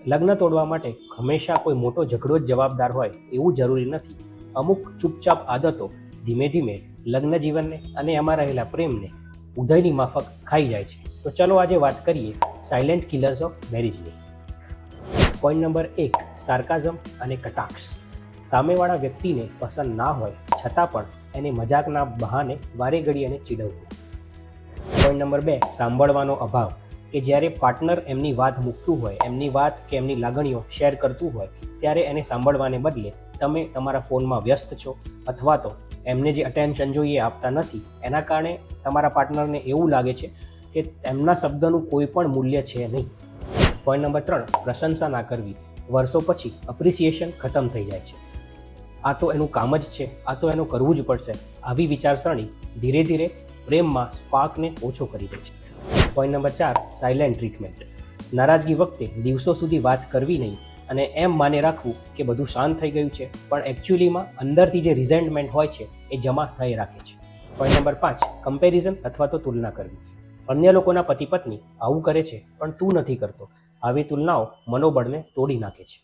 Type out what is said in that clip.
લગ્ન તોડવા માટે હંમેશા કોઈ મોટો ઝઘડો જ જવાબદાર હોય એવું જરૂરી નથી. અમુક ચૂપચાપ આદતો ધીમે ધીમે લગ્ન જીવનને અને એમાં રહેલા પ્રેમને ઉધઈની માફક ખાઈ જાય છે. તો ચલો આજે વાત કરીએ સાયલેન્ટ કિલર્સ ઓફ મેરેજની. પોઈન્ટ નંબર 1, સાર્કાઝમ અને કટાક્ષ. સામેવાળા વ્યક્તિને પસંદ ના હોય છતાં પણ એને મજાકના બહાને વારે ઘડી એને ચીડવવું. પોઈન્ટ નંબર 2, સાંભળવાનો અભાવ. કે જ્યારે પાર્ટનર એમની વાત મૂકતું હોય, એમની વાત કે એમની લાગણીઓ શેર કરતું હોય ત્યારે એને સાંભળવાને બદલે તમે તમારા ફોનમાં વ્યસ્ત છો અથવા તો એમને જે અટેન્શન જોઈએ આપતા નથી. એના કારણે તમારા પાર્ટનરને એવું લાગે છે કે એમના શબ્દનું કોઈ પણ મૂલ્ય છે નહીં. પોઈન્ટ નંબર 3, પ્રશંસા ના કરવી. વર્ષો પછી અપ્રિસિએશન ખતમ થઈ જાય છે. આ તો એનું કામ જ છે, આ તો એનું કરવું જ પડશે. આવી વિચારસરણી ધીરે ધીરે પ્રેમમાં સ્પાર્કને ઓછો કરી દે છે. Point number 4, silent treatment. નારાજગી વખતે દિવસો સુધી વાત કરવી નહીં અને એમ માને રાખવું કે બધું શાંત થઈ ગયું છે, પણ એકચ્યુઅલીમાં અંદરથી જે રિઝેન્ટમેન્ટ હોય છે એ જમા થઈ રાખે છે. પોઈન્ટ નંબર 5, કમ્પેરિઝન અથવા તો તુલના કરવી. અન્ય લોકોના પતિ પત્ની આવું કરે છે પણ તું નથી કરતો. આવી તુલનાઓ મનોબળને તોડી નાખે છે.